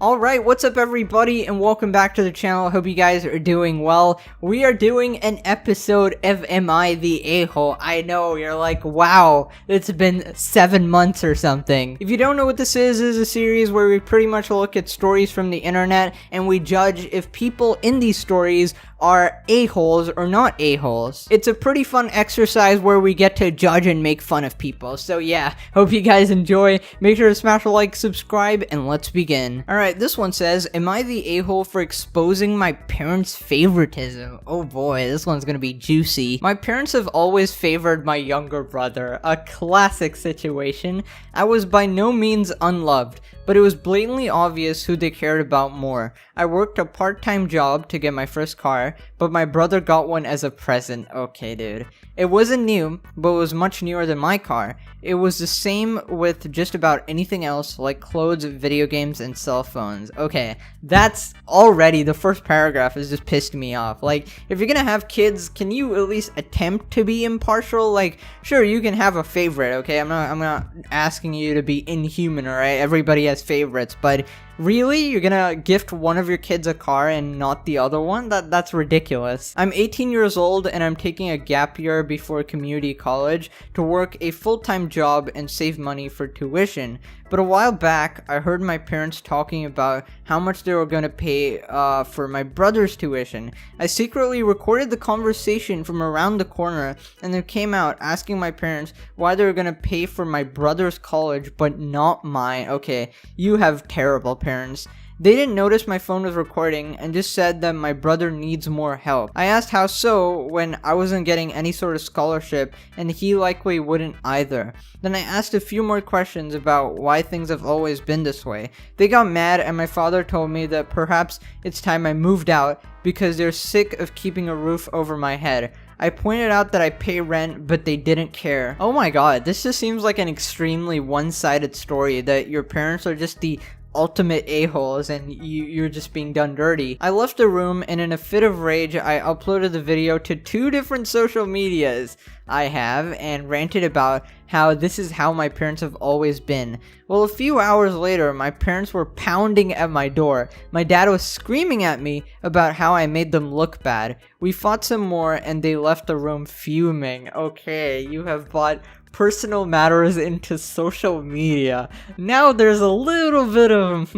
Alright, what's up everybody, and welcome back to the channel. Hope you guys are doing well. We are doing an episode of Am I the A-Hole? I know, you're like, wow, it's been 7 months or something. If you don't know what this is a series where we pretty much look at stories from the internet, and we judge if people in these stories are a-holes or not a-holes. It's a pretty fun exercise where we get to judge and make fun of people. So yeah, hope you guys enjoy. Make sure to smash a like, subscribe, and let's begin. Alright, this one says, am I the a-hole for exposing my parents' favoritism? Oh boy, this one's gonna be juicy. My parents have always favored my younger brother. A classic situation. I was by no means unloved, but it was blatantly obvious who they cared about more. I worked a part-time job to get my first car, but my brother got one as a present. Okay, dude. It wasn't new, but it was much newer than my car. It was the same with just about anything else, like clothes, video games, and cell phones. Okay, that's already, the first paragraph has just pissed me off. Like, if you're gonna have kids, can you at least attempt to be impartial? Like, sure, you can have a favorite, okay? I'm not asking you to be inhuman, alright? Everybody has favorites, but really? You're gonna gift one of your kids a car and not the other one? That's ridiculous. I'm 18 years old and I'm taking a gap year before community college to work a full-time job and save money for tuition. But a while back, I heard my parents talking about how much they were gonna pay for my brother's tuition. I secretly recorded the conversation from around the corner and then came out asking my parents why they were gonna pay for my brother's college but not mine. Okay, you have terrible parents. They didn't notice my phone was recording and just said that my brother needs more help. I asked how so when I wasn't getting any sort of scholarship and he likely wouldn't either. Then I asked a few more questions about why things have always been this way. They got mad and my father told me that perhaps it's time I moved out because they're sick of keeping a roof over my head. I pointed out that I pay rent, but they didn't care. Oh my god, this just seems like an extremely one-sided story that your parents are just the ultimate a-holes and you're just being done dirty. I left the room and in a fit of rage I uploaded the video to 2 different social medias I have and ranted about how this is how my parents have always been. Well, a few hours later my parents were pounding at my door. My dad was screaming at me about how I made them look bad. We fought some more and they left the room fuming. Okay, you have brought personal matters into social media. Now there's a little bit of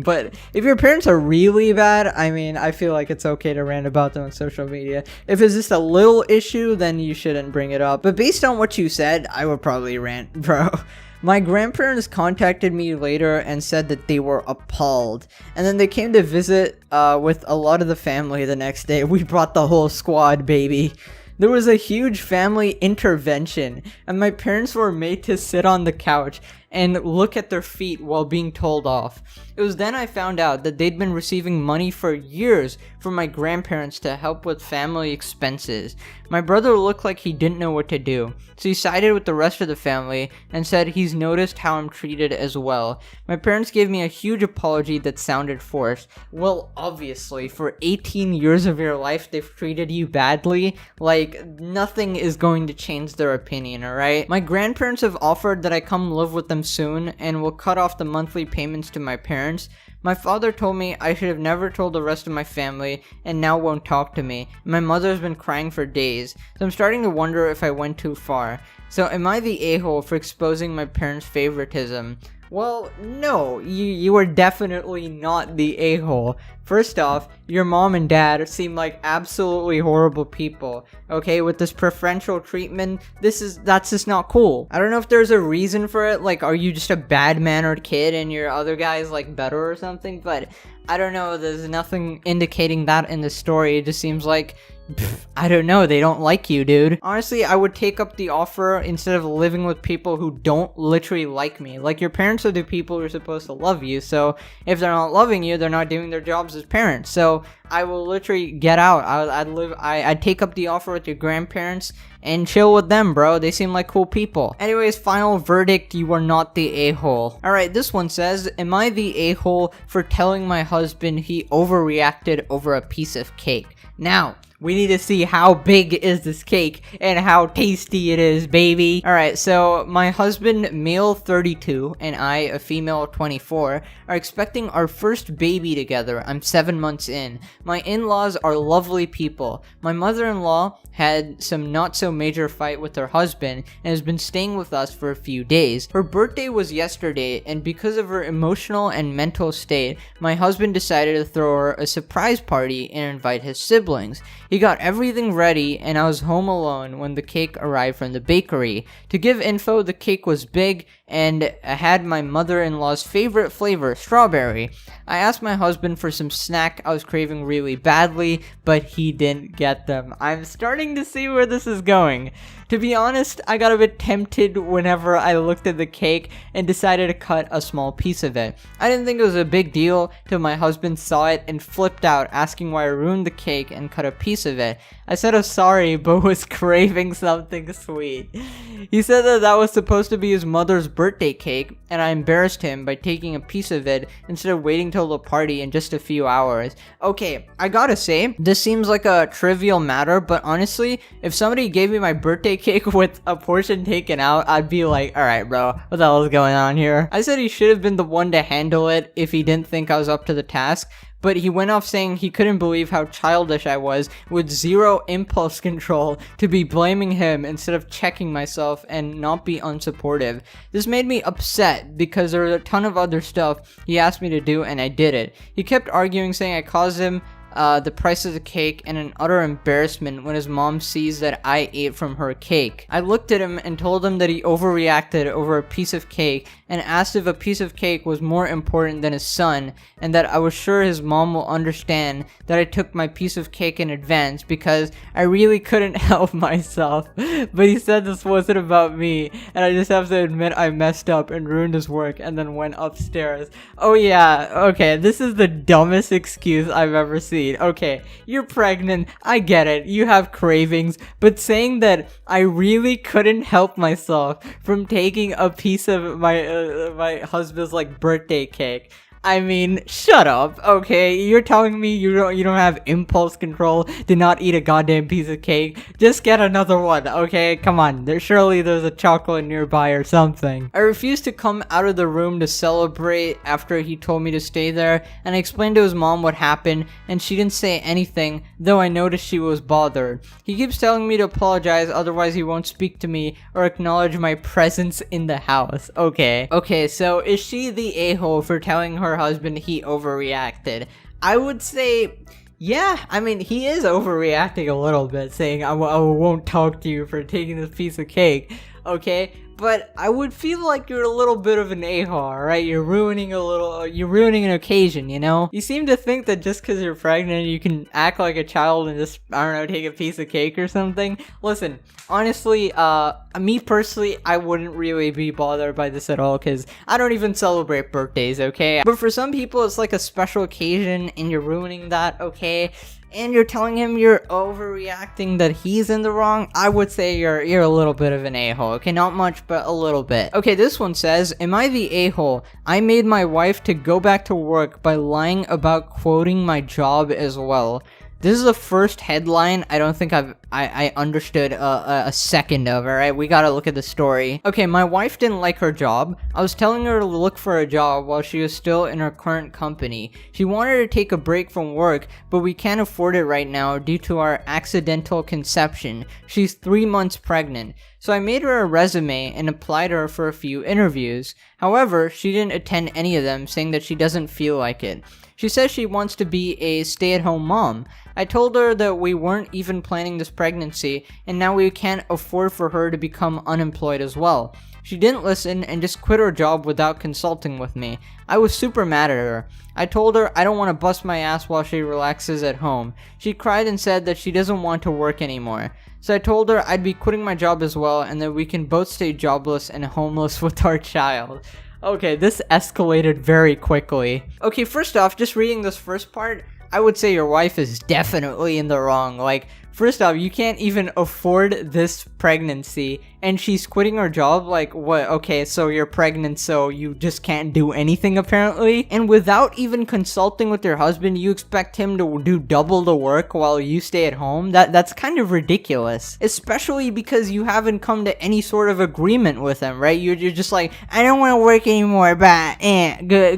but if your parents are really bad, I mean, I feel like it's okay to rant about them on social media. If it's just a little issue, then you shouldn't bring it up. But based on what you said, I would probably rant, bro. My grandparents contacted me later and said that they were appalled. And then they came to visit with a lot of the family the next day. We brought the whole squad, baby. There was a huge family intervention, and my parents were made to sit on the couch and look at their feet while being told off. It was then I found out that they'd been receiving money for years from my grandparents to help with family expenses. My brother looked like he didn't know what to do, so he sided with the rest of the family and said he's noticed how I'm treated as well. My parents gave me a huge apology that sounded forced. Well, obviously, for 18 years of your life they've treated you badly. Like, nothing is going to change their opinion, alright? My grandparents have offered that I come live with them soon and will cut off the monthly payments to my parents. My father told me I should have never told the rest of my family and now won't talk to me. My mother's been crying for days, so I'm starting to wonder if I went too far. So am I the a-hole for exposing my parents' favoritism? Well, no, you are definitely not the a-hole. First off, your mom and dad seem like absolutely horrible people, okay? With this preferential treatment, that's just not cool. I don't know if there's a reason for it, like, are you just a bad-mannered kid and your other guy's, like, better or something? But I don't know, there's nothing indicating that in the story. It just seems like, I don't know, they don't like you, dude. Honestly, I would take up the offer instead of living with people who don't literally like me. Like, your parents are the people who are supposed to love you, so if they're not loving you, they're not doing their jobs as parents. So I will literally get out. I'd take up the offer with your grandparents and chill with them, bro. They seem like cool people. Anyways, final verdict, you are not the a-hole. Alright, this one says, am I the a-hole for telling my husband he overreacted over a piece of cake? Now, We need to see how big is this cake and how tasty it is, baby. Alright, so my husband, male 32, and I, a female 24, are expecting our first baby together. I'm 7 months in. My in-laws are lovely people. My mother-in-law had some not so major fight with her husband and has been staying with us for a few days. Her birthday was yesterday, and because of her emotional and mental state, my husband decided to throw her a surprise party and invite his siblings. He got everything ready, and I was home alone when the cake arrived from the bakery. To give info, the cake was big and had my mother-in-law's favorite flavor, strawberry. I asked my husband for some snack I was craving really badly, but he didn't get them. I'm starting to see where this is going. To be honest, I got a bit tempted whenever I looked at the cake and decided to cut a small piece of it. I didn't think it was a big deal till my husband saw it and flipped out, asking why I ruined the cake and cut a piece of it. I said I was sorry, but was craving something sweet. He said that was supposed to be his mother's birthday cake, and I embarrassed him by taking a piece of it instead of waiting till the party in just a few hours. Okay, I gotta say, this seems like a trivial matter, but honestly, if somebody gave me my birthday cake with a portion taken out, I'd be like, alright bro, what the hell is going on here? I said he should have been the one to handle it if he didn't think I was up to the task, but he went off saying he couldn't believe how childish I was with zero impulse control to be blaming him instead of checking myself and not be unsupportive. This made me upset because there was a ton of other stuff he asked me to do and I did it. He kept arguing, saying I caused him the price of the cake and an utter embarrassment when his mom sees that I ate from her cake. I looked at him and told him that he overreacted over a piece of cake and asked if a piece of cake was more important than his son, and that I was sure his mom will understand that I took my piece of cake in advance because I really couldn't help myself. But he said this wasn't about me, and I just have to admit I messed up and ruined his work and then went upstairs. Oh yeah, okay, this is the dumbest excuse I've ever seen. Okay, you're pregnant, I get it, you have cravings, but saying that I really couldn't help myself from taking a piece of my husband's like birthday cake. I mean, shut up, okay? You're telling me you don't have impulse control to not eat a goddamn piece of cake? Just get another one, okay? Come on, surely there's a chocolate nearby or something. I refused to come out of the room to celebrate after he told me to stay there, and I explained to his mom what happened, and she didn't say anything, though I noticed she was bothered. He keeps telling me to apologize, otherwise he won't speak to me or acknowledge my presence in the house. Okay, so is she the a-hole for telling her husband he overreacted? I would say, yeah, I mean, he is overreacting a little bit, saying I won't talk to you for taking this piece of cake, okay? But I would feel like you're a little bit of an a-hole, right? You're ruining an occasion, you know? You seem to think that just because you're pregnant, you can act like a child and just, I don't know, take a piece of cake or something. Listen, honestly, me personally, I wouldn't really be bothered by this at all, because I don't even celebrate birthdays, okay? But for some people, it's like a special occasion, and you're ruining that, okay? And you're telling him you're overreacting, that he's in the wrong. I would say you're a little bit of an a-hole, okay? Not much, but a little bit. Okay, this one says, am I the a-hole? I made my wife to go back to work by lying about quoting my job as well. This is the first headline I don't think I understood a second of, alright? We gotta look at the story. Okay, my wife didn't like her job. I was telling her to look for a job while she was still in her current company. She wanted to take a break from work, but we can't afford it right now due to our accidental conception. She's 3 months pregnant. So I made her a resume and applied her for a few interviews. However, she didn't attend any of them, saying that she doesn't feel like it. She says she wants to be a stay-at-home mom. I told her that we weren't even planning this pregnancy, and now we can't afford for her to become unemployed as well. She didn't listen and just quit her job without consulting with me. I was super mad at her. I told her I don't want to bust my ass while she relaxes at home. She cried and said that she doesn't want to work anymore. So I told her I'd be quitting my job as well, and that we can both stay jobless and homeless with our child. Okay, this escalated very quickly. Okay, first off, just reading this first part, I would say your wife is definitely in the wrong. Like, First off, you can't even afford this pregnancy, and she's quitting her job. Like, what? Okay, so you're pregnant, so you just can't do anything apparently. And without even consulting with your husband, you expect him to do double the work while you stay at home? That's kind of ridiculous, especially because you haven't come to any sort of agreement with him, right? You're just like, I don't want to work anymore, but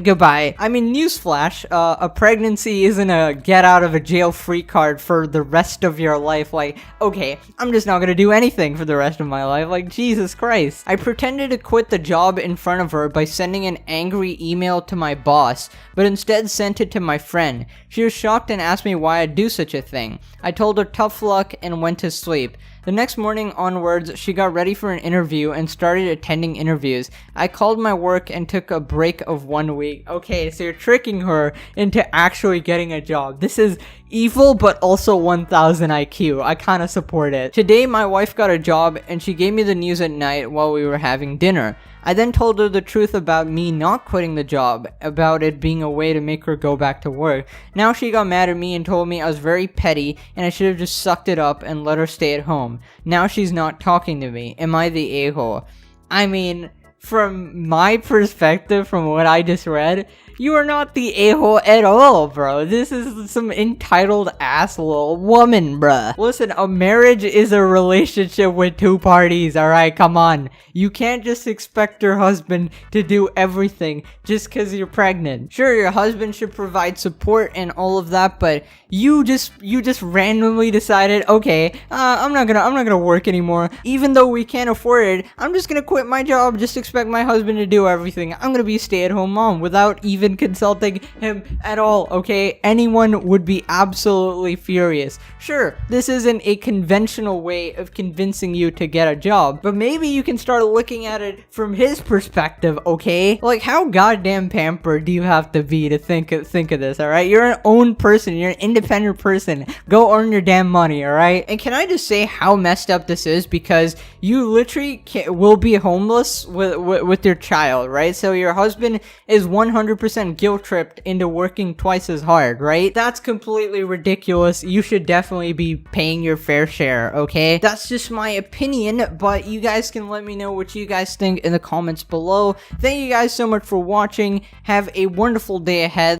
goodbye. I mean, newsflash, a pregnancy isn't a get out of a jail free card for the rest of your life. Like, okay, I'm just not gonna do anything for the rest of my life. Like, Jesus Christ. I pretended to quit the job in front of her by sending an angry email to my boss, but instead sent it to my friend. She was shocked and asked me why I'd do such a thing. I told her tough luck and went to sleep. The next morning onwards, she got ready for an interview and started attending interviews. I called my work and took a break of 1 week. Okay, so you're tricking her into actually getting a job. This is evil, but also 1000 IQ. I kind of support it. Today, my wife got a job and she gave me the news at night while we were having dinner. I then told her the truth about me not quitting the job, about it being a way to make her go back to work. Now she got mad at me and told me I was very petty and I should have just sucked it up and let her stay at home. Now she's not talking to me. Am I the a-hole? I mean, from my perspective, from what I just read, you are not the a-hole at all, bro. This is some entitled ass little woman, bruh. Listen, a marriage is a relationship with two parties, alright? Come on. You can't just expect your husband to do everything just because you're pregnant. Sure, your husband should provide support and all of that, but you just randomly decided, okay, I'm not gonna work anymore. Even though we can't afford it, I'm just gonna quit my job, just expect my husband to do everything. I'm gonna be a stay-at-home mom without even consulting him at all, okay? Anyone would be absolutely furious. Sure, this isn't a conventional way of convincing you to get a job, but maybe you can start looking at it from his perspective, okay? Like, how goddamn pampered do you have to be to think of this, alright? You're an own person, you're an independent person. Go earn your damn money, alright? And can I just say how messed up this is? Because you literally will be homeless with your child, right? So your husband is 100% guilt-tripped into working twice as hard, right? That's completely ridiculous. You should definitely be paying your fair share, okay? That's just my opinion, but you guys can let me know what you guys think in the comments below. Thank you guys so much for watching. Have a wonderful day ahead.